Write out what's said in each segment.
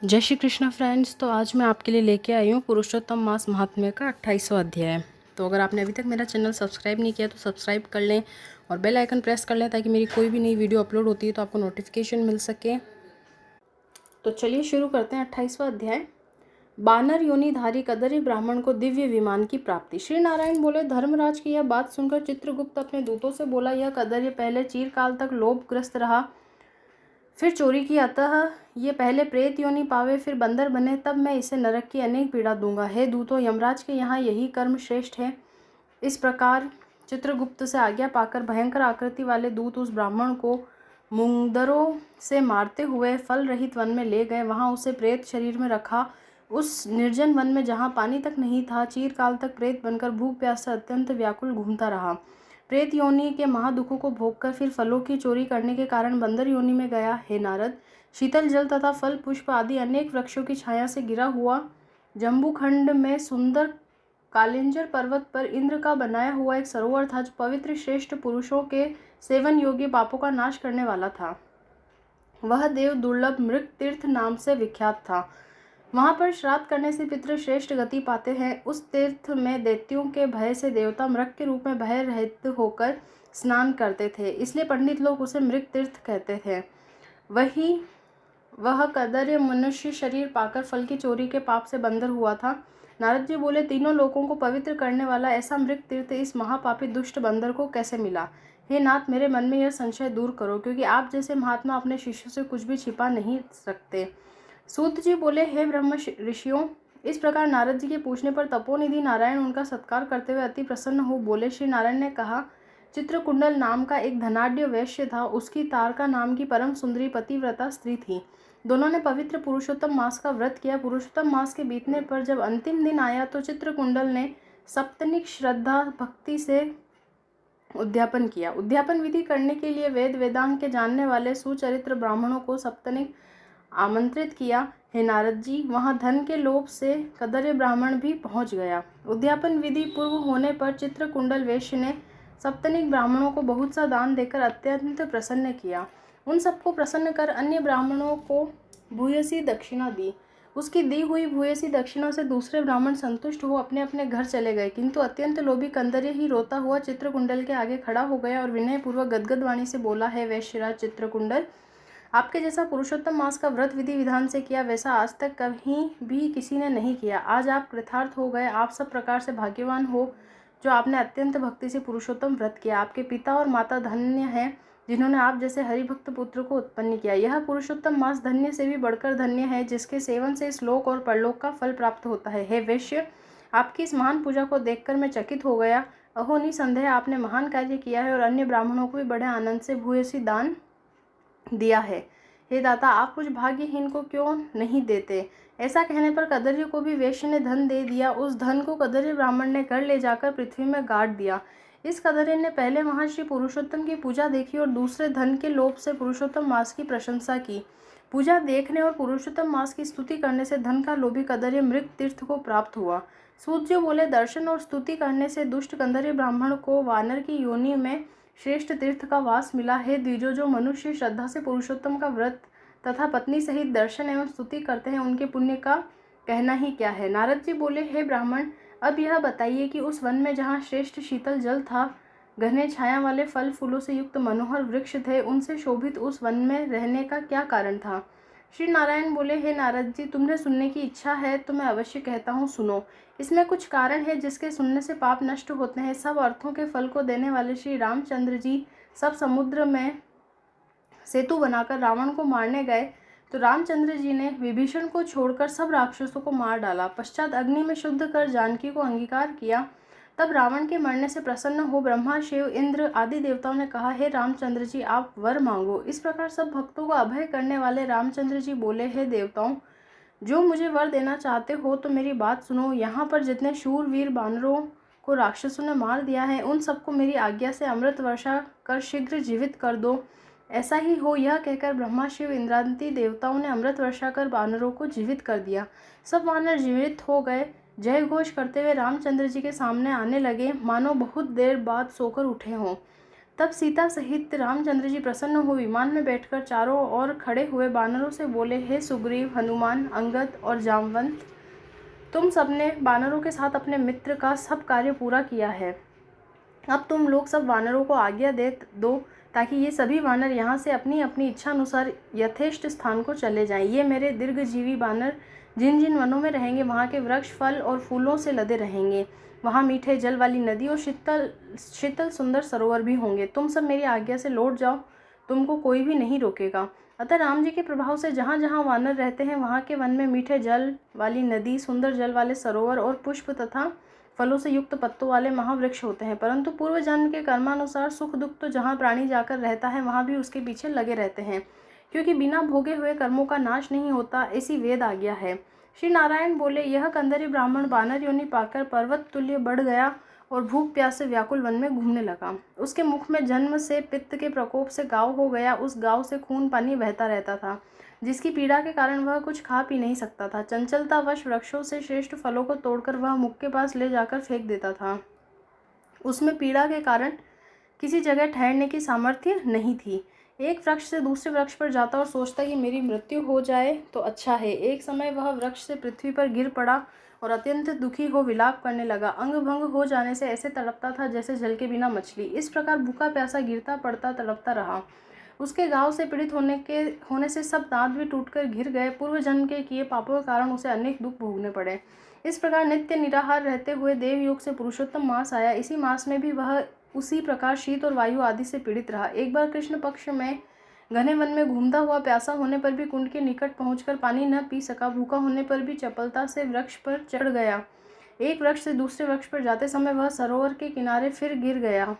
जय श्री कृष्ण फ्रेंड्स। तो आज मैं आपके लिए लेके आई हूँ पुरुषोत्तम मास महात्म्य का 28वां अध्याय। तो अगर आपने अभी तक मेरा चैनल सब्सक्राइब नहीं किया तो सब्सक्राइब कर लें और बेल आइकन प्रेस कर लें ताकि मेरी कोई भी नई वीडियो अपलोड होती है तो आपको नोटिफिकेशन मिल सके। तो चलिए शुरू करते हैं 28वां अध्याय। बानर योनिधारी कदरी ब्राह्मण को दिव्य विमान की प्राप्ति। श्री नारायण बोले, धर्मराज की यह बात सुनकर चित्रगुप्त अपने दूतों से बोला, यह कदर्य पहले चिरकाल तक लोभग्रस्त रहा, फिर चोरी की, अतः ये पहले प्रेत योनि पावे फिर बंदर बने, तब मैं इसे नरक की अनेक पीड़ा दूंगा। हे दूतों, यमराज के यहाँ यही कर्म श्रेष्ठ है। इस प्रकार चित्रगुप्त से आज्ञा पाकर भयंकर आकृति वाले दूत उस ब्राह्मण को मुंगदरों से मारते हुए फल रहित वन में ले गए। वहाँ उसे प्रेत शरीर में रखा। उस निर्जन वन में जहाँ पानी तक नहीं था, चीरकाल तक प्रेत बनकर भूख प्यास से अत्यंत व्याकुल घूमता रहा। प्रेत योनि के महादुखों को भोगकर फिर फलों की चोरी करने के कारण बंदर योनि में गया। हे नारद, शीतल जल तथा फल पुष्प आदि अनेक वृक्षों की छाया से गिरा हुआ जम्बूखंड में सुंदर कालिंजर पर्वत पर इंद्र का बनाया हुआ एक सरोवर था, जो पवित्र श्रेष्ठ पुरुषों के सेवन योग्य पापों का नाश करने वाला था। वह देव दुर्लभ मृग तीर्थ नाम से विख्यात था। वहां पर श्राद्ध करने से पितृ श्रेष्ठ गति पाते हैं। उस तीर्थ में दैत्यों के भय से देवता मृग के रूप में भय रहित होकर स्नान करते थे, इसलिए पंडित लोग उसे मृग तीर्थ कहते थे। वह कदर्य मनुष्य शरीर पाकर फल की चोरी के पाप से बंदर हुआ था। नारद जी बोले, तीनों लोकों को पवित्र करने वाला ऐसा मृग तीर्थ इस महापापी दुष्ट बंदर को कैसे मिला? हे नाथ, मेरे मन में यह संशय दूर करो, क्योंकि आप जैसे महात्मा अपने शिष्यों से कुछ भी छिपा नहीं सकते। सूत जी बोले, हे ब्रह्म ऋषियों। इस प्रकार नारद जी के पूछने पर तपोनिधि नारायण उनका सत्कार करते हुए अति प्रसन्न हो बोले। श्री नारायण ने कहा, चित्रकुंडल नाम का एक धनाढ्य वैश्य था। उसकी तारका नाम की परम सुंदरी पतिव्रता स्त्री थी। दोनों ने पवित्र पुरुषोत्तम मास का व्रत किया। पुरुषोत्तम मास के बीतने पर जब अंतिम दिन आया तो चित्रकुंडल ने सप्तनिक श्रद्धा भक्ति से उद्यापन किया। उद्यापन विधि करने के लिए वेद वेदांग के जानने वाले सुचरित्र ब्राह्मणों को सप्तनिक आमंत्रित किया। हे नारद जी, वहां धन के लोभ से कदर्य ब्राह्मण भी पहुंच गया। उद्यापन विधि पूर्व होने पर चित्रकुंडल वैश्य ने सप्तनिक ब्राह्मणों को बहुत सा दान देकर अत्यंत प्रसन्न किया। उन सबको प्रसन्न कर अन्य ब्राह्मणों को भूयसी दक्षिणा दी। उसकी दी हुई भूयसी दक्षिणा से दूसरे ब्राह्मण संतुष्ट हो अपने अपने घर चले गए, किंतु अत्यंत लोभी कंदर्य ही रोता हुआ चित्रकुंडल के आगे खड़ा हो गया और विनयपूर्वक गदगद वाणी से बोला, है वैश्यराज चित्रकुंडल, आपके जैसा पुरुषोत्तम मास का व्रत विधि विधान से किया वैसा आज तक कहीं भी किसी ने नहीं किया। आज आप कृतार्थ हो गए। आप सब प्रकार से भाग्यवान हो जो आपने अत्यंत भक्ति से पुरुषोत्तम व्रत किया। आपके पिता और माता धन्य हैं जिन्होंने आप जैसे हरिभक्त पुत्र को उत्पन्न किया। यह पुरुषोत्तम मास धन्य से भी बढ़कर धन्य है, जिसके सेवन से श्लोक और परलोक का फल प्राप्त होता है। हे वैश्य, आपकी इस महान पूजा को देखकर मैं चकित हो गया। अहो, निसंदेह आपने महान कार्य किया है और अन्य ब्राह्मणों को भी बड़े आनंद से भूयसी दान दिया है। हे दाता, आप कुछ भाग्यहीन को क्यों नहीं देते? ऐसा कहने पर कदर्य को भी वैश्य ने धन दे दिया। उस धन को कदर्य ब्राह्मण ने घर ले जाकर पृथ्वी में गाड़ दिया। इस कदर्य ने पहले वहां श्री पुरुषोत्तम की पूजा देखी और दूसरे धन के लोभ से पुरुषोत्तम मास की प्रशंसा की। पूजा देखने और पुरुषोत्तम मास की स्तुति करने से धन का लोभी कदर्य मृग तीर्थ को प्राप्त हुआ। सूत बोले, दर्शन और स्तुति करने से दुष्ट कंदर्य ब्राह्मण को वानर की योनि में श्रेष्ठ तीर्थ का वास मिला। हे द्विजो, जो मनुष्य श्रद्धा से पुरुषोत्तम का व्रत तथा पत्नी सहित दर्शन एवं स्तुति करते हैं, उनके पुण्य का कहना ही क्या है। नारद जी बोले, हे ब्राह्मण, अब यह बताइए कि उस वन में जहाँ श्रेष्ठ शीतल जल था, घने छाया वाले फल फूलों से युक्त मनोहर वृक्ष थे, उनसे शोभित उस वन में रहने का क्या कारण था? श्री नारायण बोले, हे नारद जी, तुमने सुनने की इच्छा है तो मैं अवश्य कहता हूँ, सुनो। इसमें कुछ कारण है जिसके सुनने से पाप नष्ट होते हैं। सब अर्थों के फल को देने वाले श्री रामचंद्र जी सब समुद्र में सेतु बनाकर रावण को मारने गए तो रामचंद्र जी ने विभीषण को छोड़कर सब राक्षसों को मार डाला। पश्चात अग्नि में शुद्ध कर जानकी को अंगीकार किया। तब रावण के मरने से प्रसन्न हो ब्रह्मा, शिव, इंद्र आदि देवताओं ने कहा, हे रामचंद्र जी, आप वर मांगो। इस प्रकार सब भक्तों को अभय करने वाले रामचंद्र जी बोले, हे देवताओं, जो मुझे वर देना चाहते हो तो मेरी बात सुनो। यहाँ पर जितने शूरवीर बानरों को राक्षसों ने मार दिया है, उन सबको मेरी आज्ञा से अमृत वर्षा कर शीघ्र जीवित कर दो। ऐसा ही हो, यह कहकर ब्रह्मा, शिव, इंद्रादि देवताओं ने अमृत वर्षा कर वानरों को जीवित कर दिया। सब वानर जीवित हो गए। जय घोष करते हुए रामचंद्र जी के सामने आने लगे, मानो बहुत देर बाद सोकर उठे हों। तब सीता सहित रामचंद्र जी प्रसन्न हो विमान में बैठकर चारों ओर खड़े हुए वानरों से बोले, हे सुग्रीव, हनुमान, अंगद और जामवंत, तुम सबने वानरों के साथ अपने मित्र का सब कार्य पूरा किया है। अब तुम लोग सब वानरों को आज्ञा दे दो ताकि ये सभी वानर यहाँ से अपनी अपनी इच्छा अनुसार यथेष्ट स्थान को चले जाएं। ये मेरे दीर्घजीवी वानर जिन जिन वनों में रहेंगे वहाँ के वृक्ष फल और फूलों से लदे रहेंगे। वहाँ मीठे जल वाली नदी और शीतल सुंदर सरोवर भी होंगे। तुम सब मेरी आज्ञा से लौट जाओ, तुमको कोई भी नहीं रोकेगा। अतः राम जी के प्रभाव से जहाँ जहाँ वानर रहते हैं वहाँ के वन में मीठे जल वाली नदी, सुंदर जल वाले सरोवर और पुष्प तथा फलों से युक्त पत्तों वाले महावृक्ष होते हैं। परंतु पूर्व जन्म के कर्मानुसार सुख दुख तो जहाँ प्राणी जाकर रहता है वहाँ भी उसके पीछे लगे रहते हैं, क्योंकि बिना भोगे हुए कर्मों का नाश नहीं होता, ऐसी वेद आज्ञा है। श्री नारायण बोले, यह कंदरी ब्राह्मण वानर योनि पाकर पर्वत तुल्य बढ़ गया और भूख प्यास से व्याकुल वन में घूमने लगा। उसके मुख में जन्म से पित्त के प्रकोप से गाव हो गया। उस गाव से खून पानी बहता रहता था, जिसकी पीड़ा के कारण वह कुछ खा पी नहीं सकता था। चंचलतावश वृक्षों से श्रेष्ठ फलों को तोड़कर वह मुख के पास ले जाकर फेंक देता था। उसमें पीड़ा के कारण किसी जगह ठहरने की सामर्थ्य नहीं थी। एक वृक्ष से दूसरे वृक्ष पर जाता और सोचता कि मेरी मृत्यु हो जाए तो अच्छा है। एक समय वह वृक्ष से पृथ्वी पर गिर पड़ा और अत्यंत दुखी हो विलाप करने लगा। अंग भंग हो जाने से ऐसे तड़पता था जैसे जल के बिना मछली। इस प्रकार भूखा प्यासा गिरता पड़ता तड़पता रहा। उसके घाव से पीड़ित होने से सब दांत भी टूटकर गिर गए। पूर्व जन्म के किए पापों के कारण उसे अनेक दुख भोगने पड़े। इस प्रकार नित्य निराहार रहते हुए देवयोग से पुरुषोत्तम मास आया। इसी मास में भी वह उसी प्रकार शीत और वायु आदि से पीड़ित रहा। एक बार कृष्ण पक्ष में घने वन में घूमता हुआ प्यासा होने पर भी कुंड के निकट पहुंचकर पानी न पी सका। भूखा होने पर भी चपलता से वृक्ष पर चढ़ गया। एक वृक्ष से दूसरे वृक्ष पर जाते समय वह सरोवर के किनारे फिर गिर गया।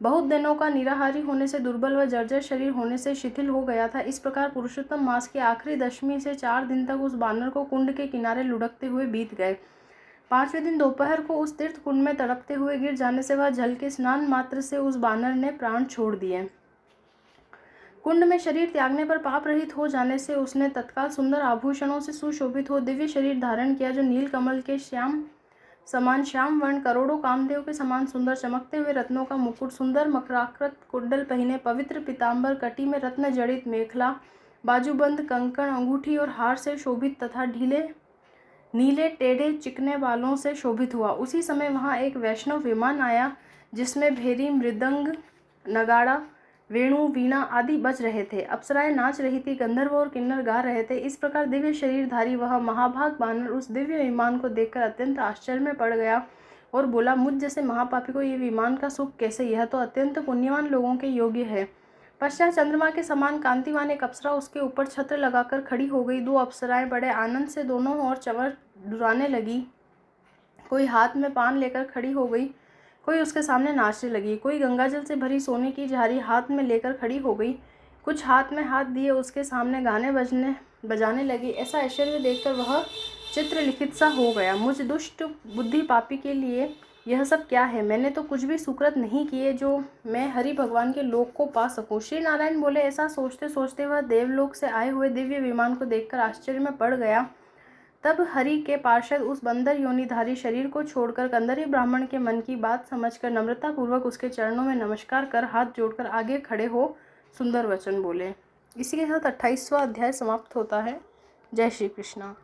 बहुत दिनों का निराहारी होने से दुर्बल व जर्जर शरीर होने से शिथिल हो गया था। इस प्रकार पुरुषोत्तम मास की आखिरी दशमी से 4 दिन तक उस बानर को कुंड के किनारे लुढ़कते हुए बीत गए। 5वें दिन दोपहर को उस तीर्थ कुंड में तड़पते हुए गिर जाने से वह जल के स्नान मात्र से उस बानर ने प्राण छोड़ दिए। कुंड में शरीर त्यागने पर पाप रहित हो जाने से उसने तत्काल सुंदर आभूषणों से सुशोभित हो दिव्य शरीर धारण किया, जो नील कमल के समान श्याम वर्ण, करोड़ों कामदेव के समान सुंदर चमकते हुए रत्नों का मुकुट, सुंदर मकराकृत कुंडल पहने, पवित्र पीताम्बर, कटी में रत्न जड़ित मेखला, बाजूबंद, कंकण, अंगूठी और हार से शोभित तथा नीले टेढ़े चिकने बालों से शोभित हुआ। उसी समय वहाँ एक वैष्णव विमान आया, जिसमें भेरी, मृदंग, नगाड़ा, वेणु, वीणा आदि बज रहे थे। अप्सराएं नाच रही थी, गंधर्व और किन्नर गा रहे थे। इस प्रकार दिव्य शरीरधारी वह महाभाग बानर उस दिव्य विमान को देखकर अत्यंत आश्चर्य में पड़ गया और बोला, मुझ जैसे महापापी को ये विमान का सुख कैसे? यह तो अत्यंत पुण्यवान लोगों के योग्य है। पश्चात चंद्रमा के समान कांतिवान एक अप्सरा उसके ऊपर छत्र लगाकर खड़ी हो गई। 2 अप्सराएं बड़े आनंद से दोनों ओर चंवर डुराने लगी। कोई हाथ में पान लेकर खड़ी हो गई, कोई उसके सामने नाचने लगी, कोई गंगाजल से भरी सोने की झारी हाथ में लेकर खड़ी हो गई, कुछ हाथ में हाथ दिए उसके सामने गाने बजाने लगी। ऐसा ऐश्वर्य देखकर वह चित्र लिखित सा हो गया। मुझ दुष्ट बुद्धि पापी के लिए यह सब क्या है? मैंने तो कुछ भी सुकृत नहीं किए जो मैं हरि भगवान के लोक को पा सकूं। श्री नारायण बोले, ऐसा सोचते सोचते वह देवलोक से आए हुए दिव्य विमान को देखकर आश्चर्य में पड़ गया। तब हरि के पार्षद उस बंदर योनिधारी शरीर को छोड़कर कंदरी ब्राह्मण के मन की बात समझकर नम्रतापूर्वक उसके चरणों में नमस्कार कर हाथ जोड़कर आगे खड़े हो सुंदर वचन बोले। इसी के साथ 28वां अध्याय समाप्त होता है। जय श्री कृष्णा।